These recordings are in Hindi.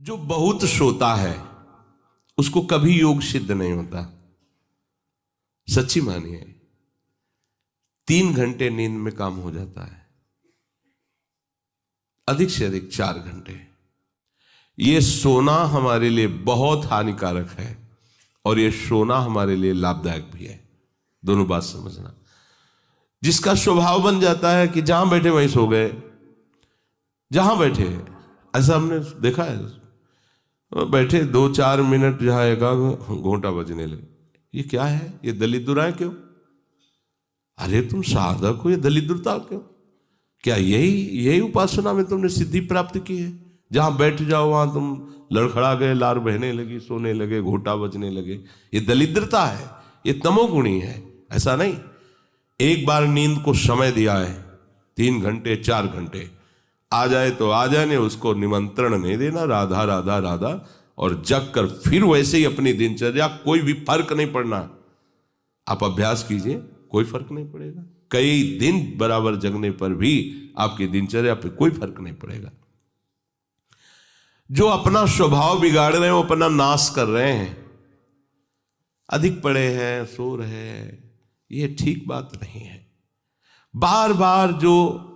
जो बहुत सोता है उसको कभी योग सिद्ध नहीं होता। सच्ची मानिए, 3 घंटे नींद में काम हो जाता है, अधिक से अधिक 4 घंटे। ये सोना हमारे लिए बहुत हानिकारक है और ये सोना हमारे लिए लाभदायक भी है। दोनों बात समझना। जिसका स्वभाव बन जाता है कि जहां बैठे वहीं सो गए, जहां बैठे, ऐसा हमने देखा है, बैठे 2-4 मिनट जहां एका घोंटा बजने लगे। ये क्या है? ये दलिद्राएं क्यों? अरे तुम साधक हो, ये दलिद्रता क्यों? क्या यही उपासना में तुमने सिद्धि प्राप्त की है? जहां बैठ जाओ वहां तुम लड़खड़ा गए, लार बहने लगी, सोने लगे, घोंटा बजने लगे। ये दलिद्रता है, ये तमोगुणी है। ऐसा नहीं। एक बार नींद को समय दिया है, 3 घंटे 4 घंटे, आ जाए तो आ जाने, उसको निमंत्रण नहीं देना, राधा राधा राधा, और जग कर फिर वैसे ही अपनी दिनचर्या, कोई भी फर्क नहीं पड़ना। आप अभ्यास कीजिए, कोई फर्क नहीं पड़ेगा। कई दिन बराबर जगने पर भी आपकी दिनचर्या पे कोई फर्क नहीं पड़ेगा। जो अपना स्वभाव बिगाड़ रहे हैं वो अपना नाश कर रहे हैं। अधिक पड़े हैं, सो रहे हैं, ये ठीक बात नहीं है। बार बार जो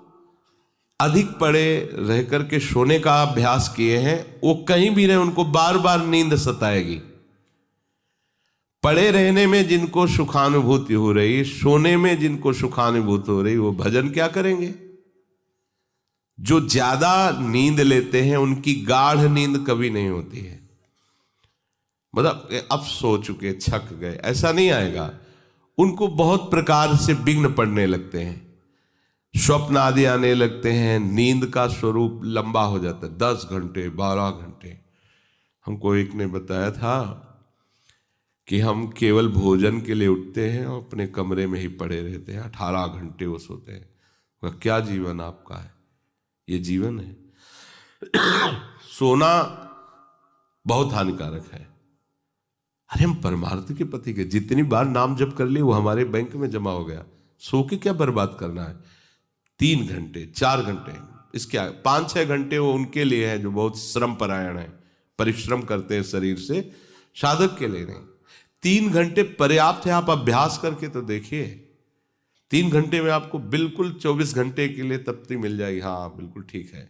अधिक पड़े रह करके सोने का अभ्यास किए हैं, वो कहीं भी रहे, उनको बार बार नींद सताएगी। पड़े रहने में जिनको सुखानुभूति हो रही, सोने में जिनको सुखानुभूति हो रही, वो भजन क्या करेंगे? जो ज्यादा नींद लेते हैं उनकी गाढ़ नींद कभी नहीं होती है। मतलब अब सो चुके, छक गए, ऐसा नहीं आएगा। उनको बहुत प्रकार से विघ्न पड़ने लगते हैं, स्वप्न आदि आने लगते हैं, नींद का स्वरूप लंबा हो जाता है, 10 घंटे 12 घंटे। हमको एक ने बताया था कि हम केवल भोजन के लिए उठते हैं और अपने कमरे में ही पड़े रहते हैं, 18 घंटे वो सोते हैं। वह क्या जीवन आपका है? ये जीवन है? सोना बहुत हानिकारक है। अरे हम परमार्थ के पति के, जितनी बार नाम जप कर लिए वो हमारे बैंक में जमा हो गया। सो के क्या बर्बाद करना है? 3 घंटे 4 घंटे, इसके 5-6 घंटे वो उनके लिए है जो बहुत श्रम परायण है, परिश्रम करते हैं शरीर से, साधक के लिए नहीं। 3 घंटे पर्याप्त है। आप अभ्यास करके तो देखिए, 3 घंटे में आपको बिल्कुल 24 घंटे के लिए तृप्ति मिल जाएगी। हाँ बिल्कुल ठीक है,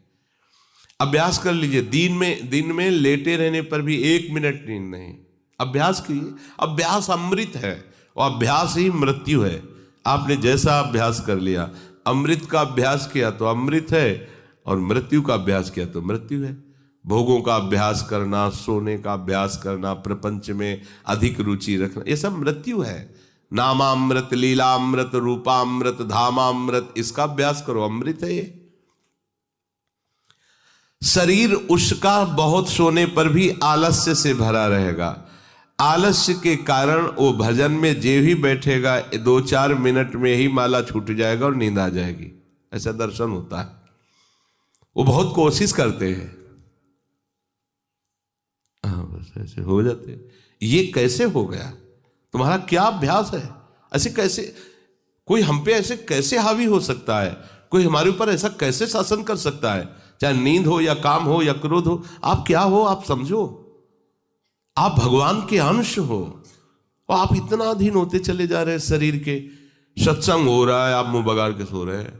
अभ्यास कर लीजिए। दिन में लेटे रहने पर भी 1 मिनट नींद नहीं। अभ्यास कीजिए। अभ्यास अमृत है और अभ्यास ही मृत्यु है। आपने जैसा अभ्यास कर लिया, अमृत का अभ्यास किया तो अमृत है, और मृत्यु का अभ्यास किया तो मृत्यु है। भोगों का अभ्यास करना, सोने का अभ्यास करना, प्रपंच में अधिक रुचि रखना, ये सब मृत्यु है। नामामृत, लीलामृत, रूपामृत, धामामृत, इसका अभ्यास करो, अमृत है ये। शरीर उसका बहुत सोने पर भी आलस्य से भरा रहेगा। आलस्य के कारण वो भजन में जे भी बैठेगा 2-4 मिनट में ही माला छूट जाएगा और नींद आ जाएगी। ऐसा दर्शन होता है। वो बहुत कोशिश करते हैं, बस ऐसे हो जाते। ये कैसे हो गया? तुम्हारा क्या अभ्यास है? ऐसे कैसे कोई हम पे ऐसे कैसे हावी हो सकता है? कोई हमारे ऊपर ऐसा कैसे शासन कर सकता है? चाहे नींद हो या काम हो या क्रोध हो, आप क्या हो? आप समझो, आप भगवान के अंश हो और आप इतना अधीन होते चले जा रहे हैं शरीर के। सत्संग हो रहा है, आप मुंह बगाड़ के सो रहे हैं।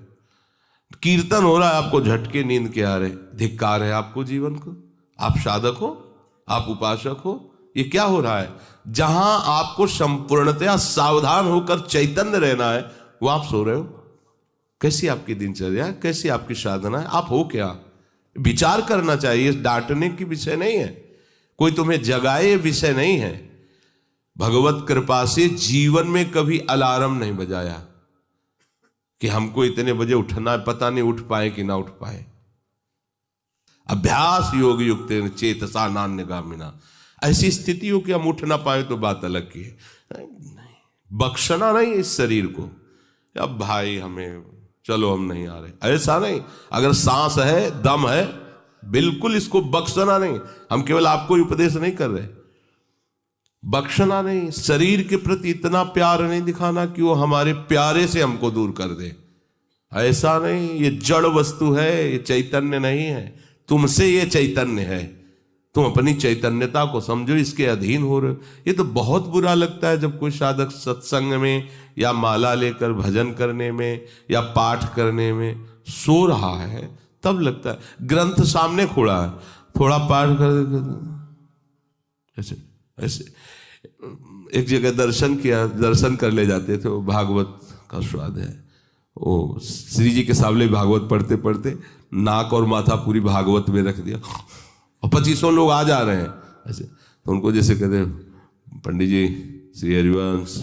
कीर्तन हो रहा है, आपको झटके नींद के आ रहे। धिक्कार है आपको जीवन को। आप साधक हो, आप उपासक हो, ये क्या हो रहा है? जहां आपको संपूर्णतया सावधान होकर चैतन्य रहना है, वो आप सो रहे हो। कैसी आपकी दिनचर्या, कैसी आपकी साधना है? आप हो क्या? विचार करना चाहिए। डांटने की विषय नहीं है, कोई तुम्हें जगाए विषय नहीं है। भगवत कृपा से जीवन में कभी अलार्म नहीं बजाया कि हमको इतने बजे उठना है, पता नहीं उठ पाए कि ना उठ पाए। अभ्यास योग युक्त चेतसा नान्यगामिना, ऐसी स्थिति हो कि हम उठ ना पाए तो बात अलग की है। बख्शना नहीं इस शरीर को, अब भाई हमें चलो हम नहीं आ रहे, ऐसा नहीं। अगर सांस है, दम है, बिल्कुल इसको बख्शना नहीं। हम केवल आपको उपदेश नहीं कर रहे, बख्शना नहीं। शरीर के प्रति इतना प्यार नहीं दिखाना कि वो हमारे प्यारे से हमको दूर कर दे, ऐसा नहीं। ये जड़ वस्तु है, ये चैतन्य नहीं है। तुमसे ये चैतन्य है, तुम अपनी चैतन्यता को समझो, इसके अधीन हो रहे हो। ये तो बहुत बुरा लगता है जब कोई साधक सत्संग में या माला लेकर भजन करने में या पाठ करने में सो रहा है, तब लगता है। ग्रंथ सामने खोला है, थोड़ा पाठ कर ऐसे ऐसे। एक जगह दर्शन किया, दर्शन कर ले जाते थे, वो भागवत का स्वाद है। वो श्री जी के सामने भागवत पढ़ते पढ़ते नाक और माथा पूरी भागवत में रख दिया, और 2500 लोग आ जा रहे हैं ऐसे। तो उनको जैसे कहते पंडित जी श्री हरिवंश,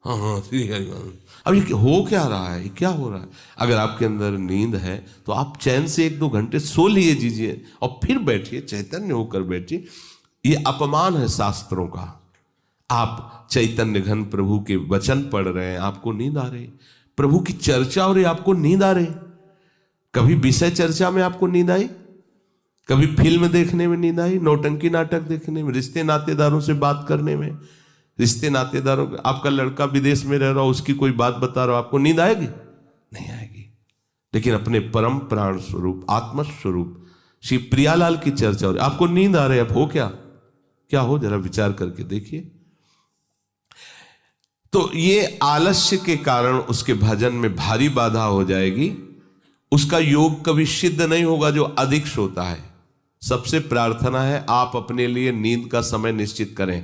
हाँ हाँ श्री हरिवंश। अब ये हो क्या रहा है, ये क्या हो रहा है? अगर आपके अंदर नींद है तो आप चैन से 1-2 घंटे सो लिए दीजिए और फिर बैठिए, चैतन्य होकर बैठिए। ये अपमान है शास्त्रों का। आप चैतन्य घन प्रभु के वचन पढ़ रहे हैं, आपको नींद आ रही, प्रभु की चर्चा हो रही, आपको नींद आ रही। कभी विषय चर्चा में आपको नींद आई? कभी फिल्म देखने में नींद आई? नौटंकी नाटक देखने में, रिश्ते नातेदारों से बात करने में, रिश्ते नातेदारों, आपका लड़का विदेश में रह रहा हो, उसकी कोई बात बता रहा हो, आपको नींद आएगी? नहीं आएगी। लेकिन अपने परम प्राण स्वरूप आत्म स्वरूप श्री प्रियालाल की चर्चा हो रही, आपको नींद आ रही है। अब हो क्या हो, जरा विचार करके देखिए। तो ये आलस्य के कारण उसके भजन में भारी बाधा हो जाएगी। उसका योग कभी सिद्ध नहीं होगा जो अधिक सोता है। सबसे प्रार्थना है आप अपने लिए नींद का समय निश्चित करें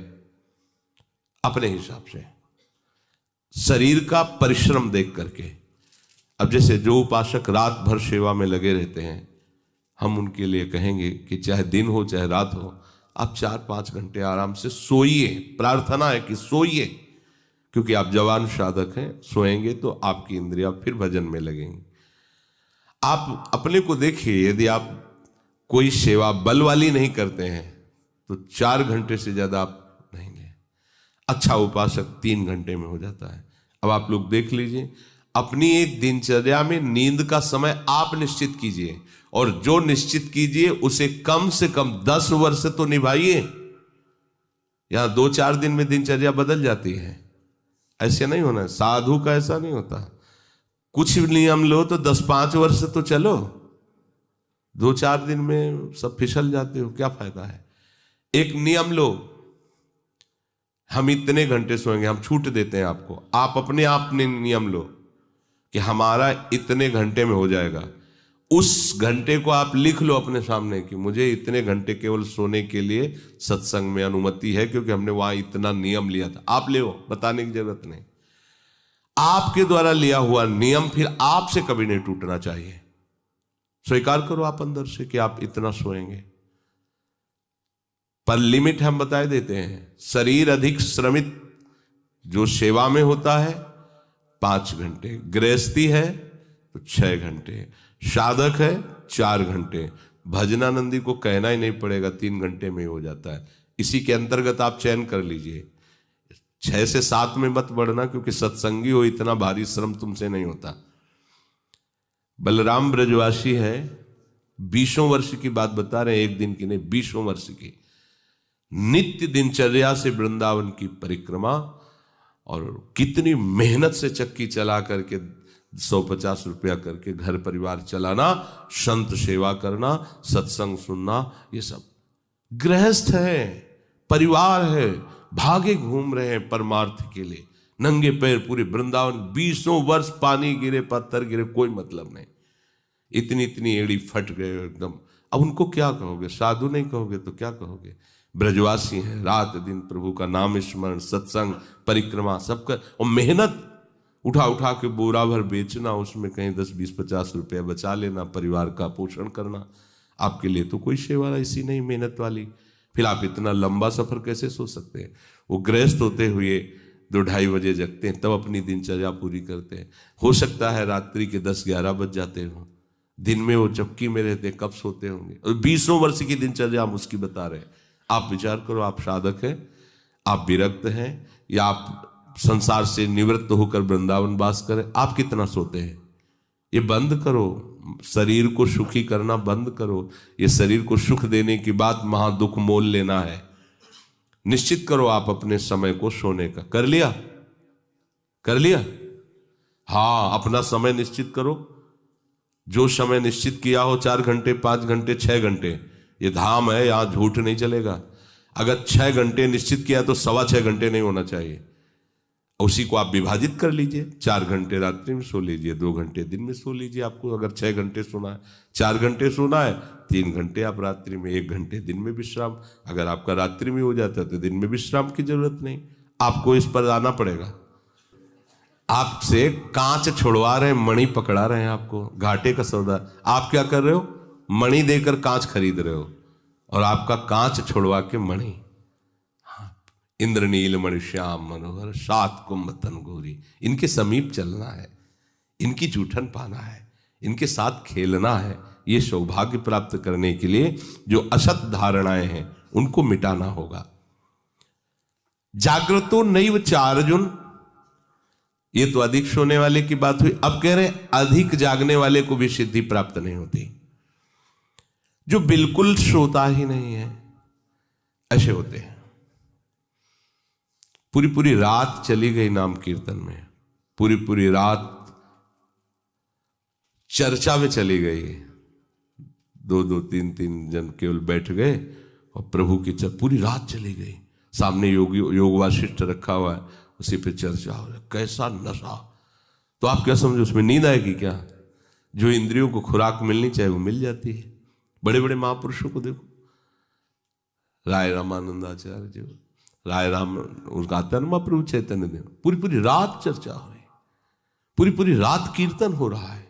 अपने हिसाब से, शरीर का परिश्रम देख करके। अब जैसे जो उपासक रात भर सेवा में लगे रहते हैं, हम उनके लिए कहेंगे कि चाहे दिन हो चाहे रात हो, आप 4-5 घंटे आराम से सोइए। प्रार्थना है कि सोइए, क्योंकि आप जवान साधक हैं, सोएंगे तो आपकी इंद्रियां फिर भजन में लगेंगी। आप अपने को देखिए, यदि आप कोई सेवा बल वाली नहीं करते हैं तो 4 घंटे से ज्यादा आप नहीं ले। अच्छा उपासक 3 घंटे में हो जाता है। अब आप लोग देख लीजिए, अपनी एक दिनचर्या में नींद का समय आप निश्चित कीजिए, और जो निश्चित कीजिए उसे कम से कम 10 वर्ष तो निभाइए। यहां 2-4 दिन में दिनचर्या बदल जाती है, ऐसे नहीं होना। साधु का ऐसा नहीं होता। कुछ नियम लो तो 10-5 वर्ष तो चलो, 2-4 दिन में सब फिसल जाते हो, क्या फायदा है? एक नियम लो, हम इतने घंटे सोएंगे, हम छूट देते हैं आपको। आप अपने आप ने नियम लो कि हमारा इतने घंटे में हो जाएगा। उस घंटे को आप लिख लो अपने सामने कि मुझे इतने घंटे केवल सोने के लिए सत्संग में अनुमति है, क्योंकि हमने वहां इतना नियम लिया था। आप ले, बताने की जरूरत नहीं। आपके द्वारा लिया हुआ नियम फिर आपसे कभी नहीं टूटना चाहिए। स्वीकार करो आप अंदर से कि आप इतना सोएंगे, पर लिमिट हम बताए देते हैं। शरीर अधिक श्रमित जो सेवा में होता है 5 घंटे, गृहस्थी है तो 6 घंटे, साधक है 4 घंटे। भजनानंदी को कहना ही नहीं पड़ेगा, 3 घंटे में हो जाता है। इसी के अंतर्गत आप चयन कर लीजिए। 6 से 7 में मत बढ़ना, क्योंकि सत्संगी हो, इतना भारी श्रम तुमसे नहीं होता। बलराम ब्रजवासी है, 20 वर्ष की बात बता रहे हैं, एक दिन की नहीं, 20 वर्ष की नित्य दिनचर्या से वृंदावन की परिक्रमा, और कितनी मेहनत से चक्की चला करके 150 रुपया करके घर परिवार चलाना, संत सेवा करना, सत्संग सुनना, ये सब गृहस्थ है, परिवार है, भागे घूम रहे हैं परमार्थ के लिए, नंगे पैर पूरे वृंदावन। 20 वर्ष पानी गिरे, पत्थर गिरे, कोई मतलब नहीं। इतनी एड़ी फट गए एकदम। अब उनको क्या कहोगे? साधु नहीं कहोगे तो क्या कहोगे? ब्रजवासी हैं, रात दिन प्रभु का नाम स्मरण, सत्संग, परिक्रमा सब कर, और मेहनत उठा के बोरा भर बेचना, उसमें कहीं 10, 20, 50 रुपया बचा लेना, परिवार का पोषण करना। आपके लिए तो कोई सेवा ऐसी नहीं मेहनत वाली, फिर आप इतना लंबा सफर कैसे सो सकते हैं? वो गृहस्थ होते हुए 2-2:30 बजे जगते हैं, तब अपनी दिनचर्या पूरी करते हैं। हो सकता है रात्रि के 10-11 बज जाते हो, दिन में वो चपकी में रहते, कब सोते होंगे? और 20 वर्ष की दिनचर्या हम उसकी बता रहे हैं। आप विचार करो, आप साधक हैं, आप विरक्त हैं, या आप संसार से निवृत्त होकर वृंदावन वास करें, आप कितना सोते हैं? ये बंद करो, शरीर को सुखी करना बंद करो। ये शरीर को सुख देने की बात महादुख मोल लेना है। निश्चित करो आप अपने समय को सोने का। कर लिया? हाँ, अपना समय निश्चित करो। जो समय निश्चित किया हो, 4 घंटे, 5 घंटे, 6 घंटे, ये धाम है, यहां झूठ नहीं चलेगा। अगर 6 घंटे निश्चित किया तो 6.25 घंटे नहीं होना चाहिए। उसी को आप विभाजित कर लीजिए, 4 घंटे रात्रि में सो लीजिए, 2 घंटे दिन में सो लीजिए। आपको अगर 6 घंटे सोना है, 4 घंटे सोना है, 3 घंटे आप रात्रि में, 1 घंटे दिन में विश्राम। अगर आपका रात्रि में हो जाता है तो दिन में विश्राम की जरूरत नहीं। आपको इस पर आना पड़ेगा। आपसे कांच छुड़वा रहे हैं, मणि पकड़ा रहे हैं आपको, घाटे का सौदा। आप क्या कर रहे हो? मणि देकर कांच खरीद रहे हो और आपका कांच छुड़वा के मणि। इंद्रनील मणि श्याम मनोहर 7 कुंभ तन गोरी, इनके समीप चलना है, इनकी जूठन पाना है, इनके साथ खेलना है। ये सौभाग्य प्राप्त करने के लिए जो असत धारणाएं हैं उनको मिटाना होगा। जागृतो नैव चार्जुन, ये तो अधिक सोने वाले की बात हुई। अब कह रहे हैं अधिक जागने वाले को भी सिद्धि प्राप्त नहीं होती। जो बिल्कुल सोता ही नहीं है ऐसे होते हैं। पूरी पूरी रात चली गई नाम कीर्तन में, पूरी पूरी रात चर्चा में चली गई, 2-2, 3-3 जन केवल बैठ गए और प्रभु की पूरी रात चली गई। सामने योग वासिष्ठ रखा हुआ है, उसी पे चर्चा हो रहा है। कैसा नशा! तो आप क्या समझो, उसमें नींद आएगी क्या? जो इंद्रियों को खुराक मिलनी चाहिए वो मिल जाती है। बड़े बड़े महापुरुषों को देखो, राय रामानंदाचार्य जी, राय राम, उनका आता है प्रभु चैतन्य देव, पूरी पूरी रात चर्चा हो रही, पूरी पूरी रात कीर्तन हो रहा है।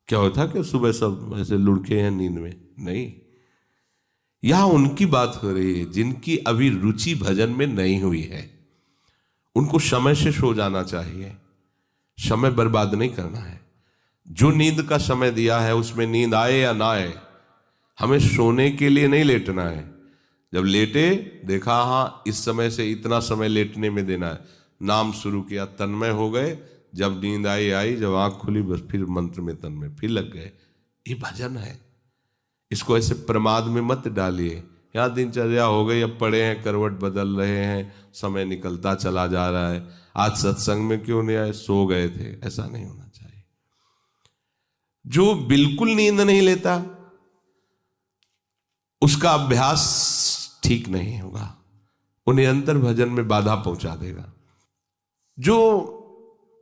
क्या होता कि सुबह सब ऐसे लुढ़के हैं नींद में? नहीं, यहां उनकी बात हो रही है जिनकी अभी रुचि भजन में नहीं हुई है। उनको समय से सो जाना चाहिए, समय बर्बाद नहीं करना है। जो नींद का समय दिया है उसमें नींद आए या ना आए, हमें सोने के लिए नहीं लेटना है। जब लेटे देखा हाँ इस समय से इतना समय लेटने में देना है, नाम शुरू किया, तन्मय हो गए। जब नींद आई, जब आंख खुली बस फिर मंत्र में तन्मय, फिर लग गए। ये भजन है, इसको ऐसे प्रमाद में मत डालिए। यहाँ दिनचर्या हो गई, अब पड़े हैं, करवट बदल रहे हैं, समय निकलता चला जा रहा है, आज सत्संग में क्यों नहीं आए, सो गए थे, ऐसा नहीं होना चाहिए। जो बिल्कुल नींद नहीं लेता उसका अभ्यास ठीक नहीं होगा, वो निरंतर भजन में बाधा पहुंचा देगा। जो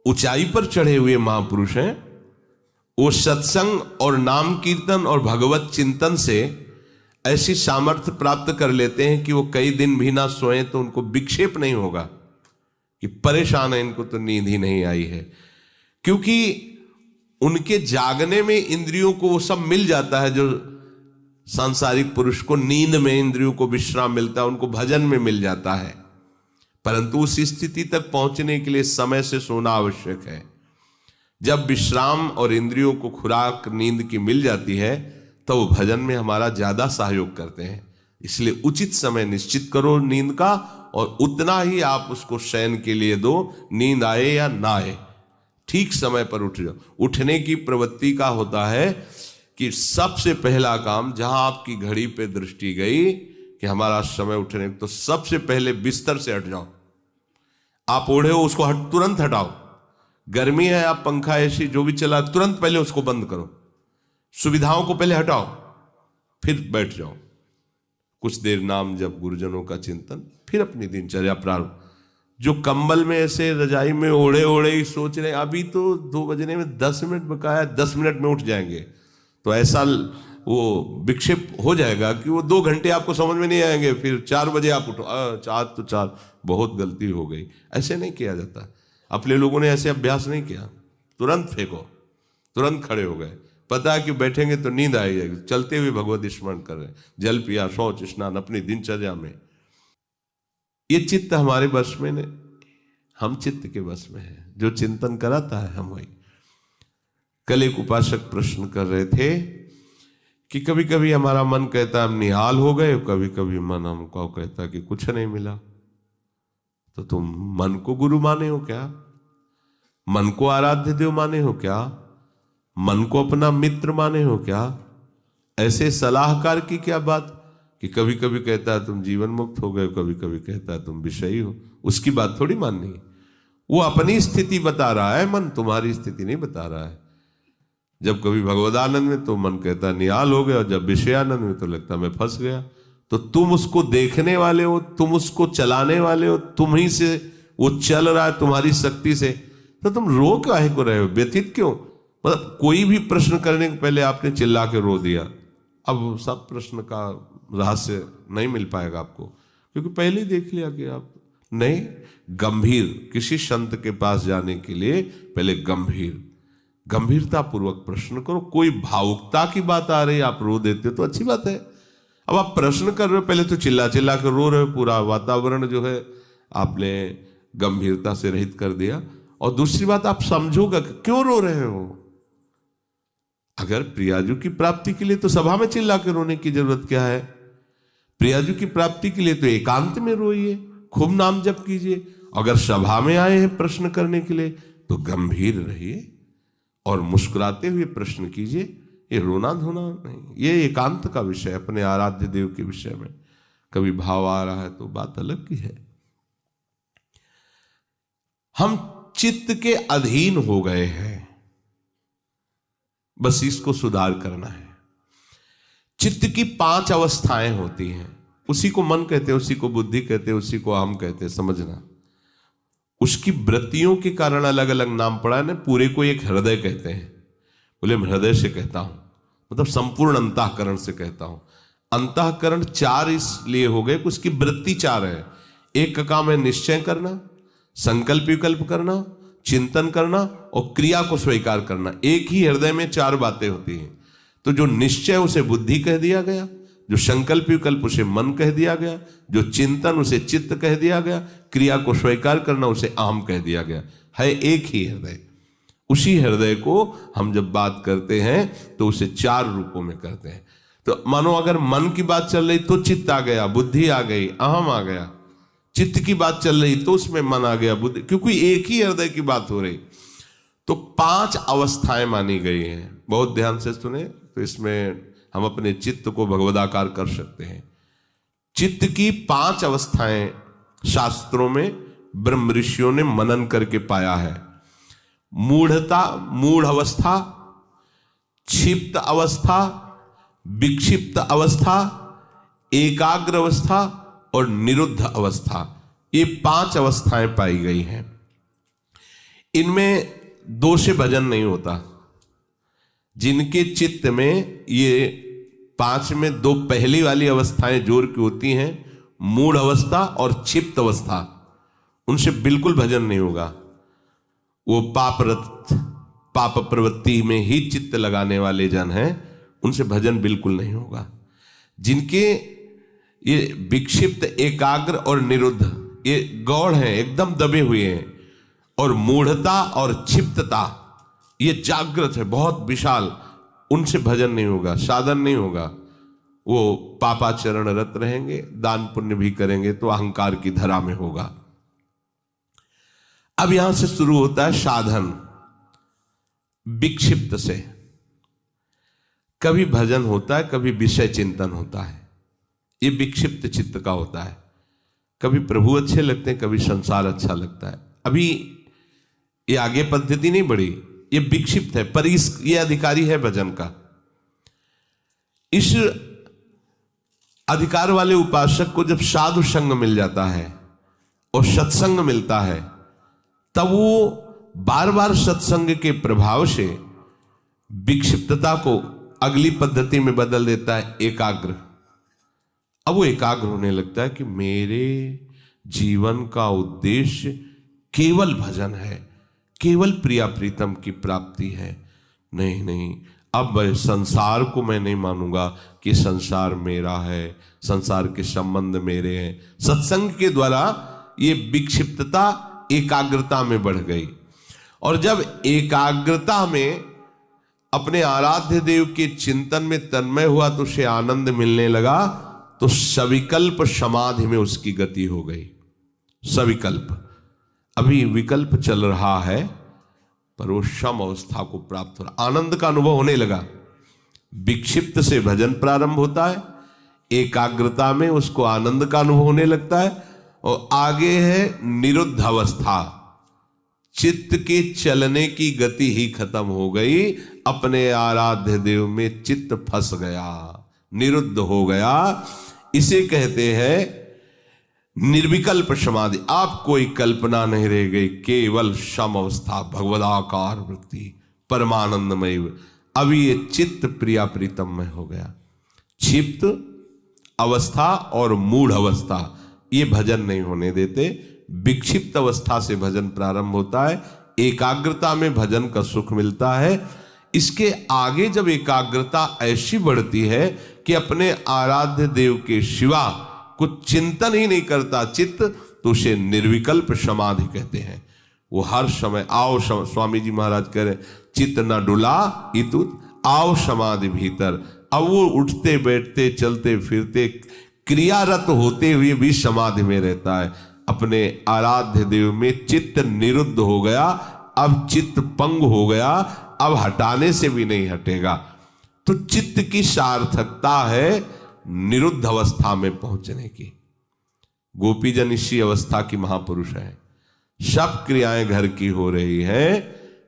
ऊंचाई पर चढ़े हुए महापुरुष हैं वो सत्संग और नाम कीर्तन और भगवत चिंतन से ऐसी सामर्थ्य प्राप्त कर लेते हैं कि वो कई दिन भी ना सोए तो उनको विक्षेप नहीं होगा कि परेशान है, इनको तो नींद ही नहीं आई है। क्योंकि उनके जागने में इंद्रियों को वो सब मिल जाता है जो सांसारिक पुरुष को नींद में इंद्रियों को विश्राम मिलता है, उनको भजन में मिल जाता है। परंतु उस स्थिति तक पहुंचने के लिए समय से सोना आवश्यक है। जब विश्राम और इंद्रियों को खुराक नींद की मिल जाती है तो वो भजन में हमारा ज्यादा सहयोग करते हैं। इसलिए उचित समय निश्चित करो नींद का, और उतना ही आप उसको शयन के लिए दो, नींद आए या ना आए, ठीक समय पर उठ जाओ। उठने की प्रवृत्ति का होता है कि सबसे पहला काम, जहां आपकी घड़ी पे दृष्टि गई कि हमारा समय उठने, तो सबसे पहले बिस्तर से हट जाओ। आप ओढ़े हो उसको तुरंत हटाओ। गर्मी है, आप पंखा एसी जो भी चला, तुरंत पहले उसको बंद करो। सुविधाओं को पहले हटाओ, फिर बैठ जाओ। कुछ देर नाम जप, गुरुजनों का चिंतन, फिर अपनी दिनचर्या प्रारंभ। जो कंबल में ऐसे रजाई में ओढ़े ओढ़े ही सोच रहे अभी तो 2 बजने में 10 मिनट बकाया, 10 मिनट में उठ जाएंगे, तो ऐसा वो विक्षेप हो जाएगा कि वो 2 घंटे आपको समझ में नहीं आएंगे। फिर 4 बजे आप उठो, 4 बहुत गलती हो गई। ऐसे नहीं किया जाता। अपने लोगों ने ऐसे अभ्यास नहीं किया, तुरंत फेंको, तुरंत खड़े हो गए। पता है कि बैठेंगे तो नींद आई जाएगी, चलते हुए भगवत स्मरण कर रहे हैं, जल पिया, शौच स्नान अपनी दिनचर्या में। ये चित्त हमारे वश में नहीं, हम चित्त के वश में है। जो चिंतन कराता है हम वही। कल एक उपासक प्रश्न कर रहे थे कि कभी कभी हमारा मन कहता है हम निहाल हो गए, कभी कभी मन हमको कहता है कि कुछ नहीं मिला। तो तुम मन को गुरु माने हो क्या? मन को आराध्य देव माने हो क्या? मन को अपना मित्र माने हो क्या? ऐसे सलाहकार की क्या बात कि कभी कभी कहता है तुम जीवन मुक्त हो गए, कभी कभी कहता है तुम विषयी हो। उसकी बात थोड़ी माननी है। वो अपनी स्थिति बता रहा है, मन तुम्हारी स्थिति नहीं बता रहा है। जब कभी भगवदानंद में तो मन कहता निहाल हो गया, और जब विषयानंद में तो लगता मैं फंस गया। तो तुम उसको देखने वाले हो, तुम उसको चलाने वाले हो, तुम ही से वो चल रहा है तुम्हारी शक्ति से, तो तुम रो काहे को रहे हो, व्यथित क्यों? मतलब कोई भी प्रश्न करने के पहले आपने चिल्ला के रो दिया, अब सब प्रश्न का रहस्य नहीं मिल पाएगा आपको, क्योंकि पहले ही देख लिया कि आप नहीं। गंभीर, किसी संत के पास जाने के लिए पहले गंभीरता पूर्वक प्रश्न करो। कोई भावुकता की बात आ रही है, आप रो देते हो तो अच्छी बात है। अब आप प्रश्न कर रहे हो, पहले तो चिल्ला चिल्ला कर रो रहे हो, पूरा वातावरण जो है आपने गंभीरता से रहित कर दिया। और दूसरी बात, आप समझोगा कि क्यों रो रहे हो। अगर प्रियाजू की प्राप्ति के लिए तो सभा में चिल्ला के रोने की जरूरत क्या है? प्रियाजू की प्राप्ति के लिए तो एकांत में रोइए, खूब नाम जप कीजिए। अगर सभा में आए हैं प्रश्न करने के लिए तो गंभीर रहिए और मुस्कुराते हुए प्रश्न कीजिए। ये रोना धोना नहीं, ये एकांत का विषय, अपने आराध्य देव के विषय में कभी भाव आ रहा है तो बात अलग की है। हम चित्त के अधीन हो गए हैं, बस इसको सुधार करना है। चित्त की 5 अवस्थाएं होती हैं, उसी को मन कहते हैं, उसी को बुद्धि कहते हैं, उसी को अहम कहते हैं, समझना। उसकी वृत्तियों के कारण अलग अलग नाम पड़ा है ना। पूरे को एक हृदय कहते हैं, बोले हृदय से कहता हूं, मतलब संपूर्ण अंतःकरण से कहता हूं। अंतःकरण 4 इसलिए हो गए कि उसकी वृत्ति 4 है। एक का काम है निश्चय करना, संकल्प विकल्प करना, चिंतन करना और क्रिया को स्वीकार करना। एक ही हृदय में 4 बातें होती हैं। तो जो निश्चय उसे बुद्धि कह दिया गया, जो संकल्प विकल्प उसे मन कह दिया गया, जो चिंतन उसे चित्त कह दिया गया, क्रिया को स्वीकार करना उसे अहम कह दिया गया। है एक ही हृदय। उसी हृदय को हम जब बात करते हैं तो उसे 4 रूपों में करते हैं। तो मानो अगर मन की बात चल रही तो चित्त आ गया, बुद्धि आ गई, अहम आ गया। चित्त की बात चल रही तो उसमें मन आ गया, बुद्धि, क्योंकि एक ही हृदय की बात हो रही। तो 5 अवस्थाएं मानी गई हैं। बहुत ध्यान से सुने तो इसमें हम अपने चित्त को भगवदाकार कर सकते हैं। चित्त की 5 अवस्थाएं शास्त्रों में ब्रह्म ऋषियों ने मनन करके पाया है। मूढ़ता, मूढ़ अवस्था, क्षिप्त अवस्था, विक्षिप्त अवस्था, एकाग्र अवस्था और निरुद्ध अवस्था। ये 5 अवस्थाएं पाई गई हैं। इनमें 2 से भजन नहीं होता। जिनके चित्त में ये 5 में 2 पहली वाली अवस्थाएं जोर की होती हैं, मूढ़ अवस्था और क्षिप्त अवस्था, उनसे बिल्कुल भजन नहीं होगा। वो पाप प्रवृत्ति में ही चित्त लगाने वाले जन हैं, उनसे भजन बिल्कुल नहीं होगा। जिनके ये विक्षिप्त, एकाग्र और निरुद्ध ये गौड़ हैं, एकदम दबे हुए हैं, और मूढ़ता और क्षिप्तता ये जागृत है, बहुत विशाल, उनसे भजन नहीं होगा, साधन नहीं होगा। वो पापाचरण रत रहेंगे, दान पुण्य भी करेंगे तो अहंकार की धरा में होगा। अब यहां से शुरू होता है साधन। विक्षिप्त से कभी भजन होता है, कभी विषय चिंतन होता है। ये विक्षिप्त चित्त का होता है। कभी प्रभु अच्छे लगते हैं, कभी संसार अच्छा लगता है। अभी ये आगे पद्धति नहीं बढ़ी, ये विक्षिप्त है, पर ये अधिकारी है भजन का। इस अधिकार वाले उपासक को जब साधु संग मिल जाता है और सत्संग मिलता है, तब वो बार बार सत्संग के प्रभाव से विक्षिप्तता को अगली पद्धति में बदल देता है, एकाग्र। अब वो एकाग्र होने लगता है कि मेरे जीवन का उद्देश्य केवल भजन है, केवल प्रिया प्रीतम की प्राप्ति है। नहीं, अब संसार को मैं नहीं मानूंगा कि संसार मेरा है, संसार के संबंध मेरे हैं। सत्संग के द्वारा ये विक्षिप्तता एकाग्रता में बढ़ गई, और जब एकाग्रता में अपने आराध्य देव के चिंतन में तन्मय हुआ तो उसे आनंद मिलने लगा, तो सविकल्प समाधि में उसकी गति हो गई। सविकल्प, अभी विकल्प चल रहा है पर वो सम अवस्था को प्राप्त हो रहा, आनंद का अनुभव होने लगा। विक्षिप्त से भजन प्रारंभ होता है, एकाग्रता में उसको आनंद का अनुभव होने लगता है, और आगे है निरुद्ध अवस्था, चित्त के चलने की गति ही खत्म हो गई, अपने आराध्य देव में चित्त फंस गया, निरुद्ध हो गया। इसे कहते हैं निर्विकल्प समाधि। आप कोई कल्पना नहीं रह गई, केवल सम अवस्था, भगवदाकार वृत्ति, परमानंदमय। अभी ये चित्त प्रिया प्रीतममय हो गया। क्षिप्त अवस्था और मूढ़ अवस्था ये भजन नहीं होने देते। विक्षिप्त अवस्था से भजन प्रारंभ होता है, एकाग्रता में भजन का सुख मिलता है। इसके आगे जब एकाग्रता ऐसी बढ़ती है कि अपने आराध्य देव के सिवा कुछ चिंतन ही नहीं करता चित्त, तो उसे निर्विकल्प समाधि कहते हैं। वो हर समय आओ स्वामी जी महाराज कह रहे, चित्त न डुला इतुत आओ समाधि भीतर। अब वो उठते बैठते चलते फिरते क्रियारत होते हुए भी समाधि में रहता है। अपने आराध्य देव में चित्त निरुद्ध हो गया, अब चित्त पंग हो गया, अब हटाने से भी नहीं हटेगा। तो चित्त की सार्थकता है निरुद्ध अवस्था में पहुंचने की। गोपीजन इसी अवस्था की महापुरुष है। सब क्रियाएं घर की हो रही है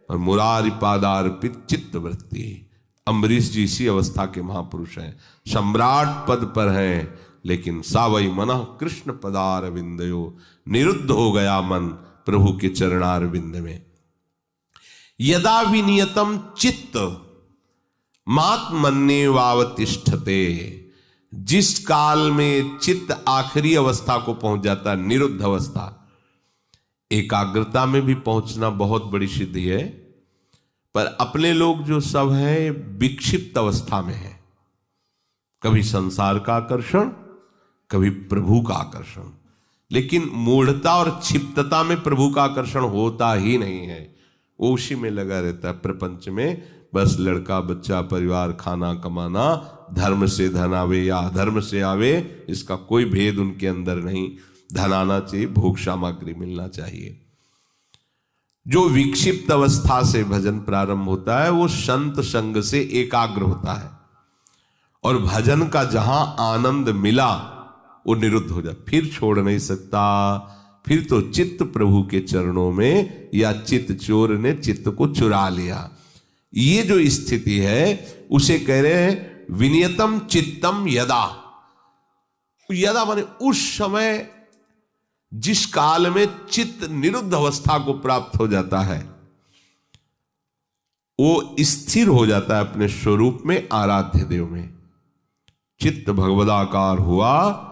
और मुरारी पादार्पित चित्त वृत्ति। अम्बरीश जी इसी अवस्था के महापुरुष हैं, सम्राट पद पर हैं, लेकिन सावई मन कृष्ण पदार विंदयो, निरुद्ध हो गया मन प्रभु के चरणार विंद में। यदा विनियतम चित्त मात्मन्ये वावतिष्ठते, जिस काल में चित्त आखिरी अवस्था को पहुंच जाता है, निरुद्ध अवस्था। एकाग्रता में भी पहुंचना बहुत बड़ी सिद्धि है, पर अपने लोग जो सब हैं विक्षिप्त अवस्था में है। कभी संसार का आकर्षण, कभी प्रभु का आकर्षण। लेकिन मूढ़ता और क्षिप्तता में प्रभु का आकर्षण होता ही नहीं है। वो उसी में लगा रहता है, प्रपंच में बस लड़का बच्चा परिवार खाना कमाना, धर्म से धन आवे या अधर्म से आवे, इसका कोई भेद उनके अंदर नहीं। धन आना चाहिए, भोग सामग्री मिलना चाहिए। जो विक्षिप्त अवस्था से भजन प्रारंभ होता है वो संत संग से एकाग्र होता है, और भजन का जहां आनंद मिला वो निरुद्ध हो जाए, फिर छोड़ नहीं सकता। फिर तो चित्त प्रभु के चरणों में, या चित्त चोर ने चित्त को चुरा लिया। ये जो स्थिति है उसे कह रहे हैं विनियतम चित्तम यदा। यदा माने उस समय जिस काल में चित्त निरुद्ध अवस्था को प्राप्त हो जाता है, वो स्थिर हो जाता है अपने स्वरूप में, आराध्य देव में। चित्त भगवदाकार हुआ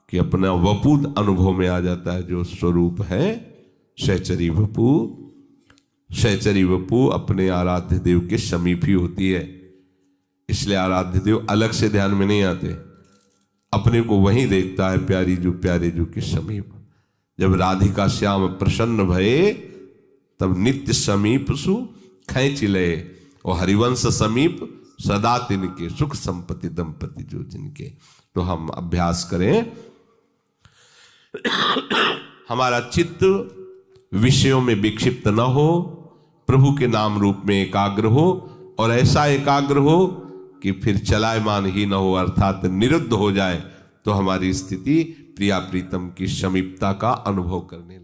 कि अपना वपु अनुभव में आ जाता है। जो स्वरूप है सहचरी वपु, सहचरी वपु अपने आराध्य देव के समीप ही होती है। इसलिए आराध्य देव अलग से ध्यान में नहीं आते, अपने को वहीं देखता है, प्यारी जो प्यारे जो के समीप। जब राधिका श्याम प्रसन्न भये तब नित्य समीप सु खैंच ले, और हरिवंश समीप सदा तिनके, सुख संपत्ति दंपति जो जिनके। तो हम अभ्यास करें, हमारा चित्त विषयों में विक्षिप्त न हो, प्रभु के नाम रूप में एकाग्र हो, और ऐसा एकाग्र हो कि फिर चलायमान ही न हो, अर्थात निरुद्ध हो जाए, तो हमारी स्थिति प्रिया प्रीतम की समीपता का अनुभव करने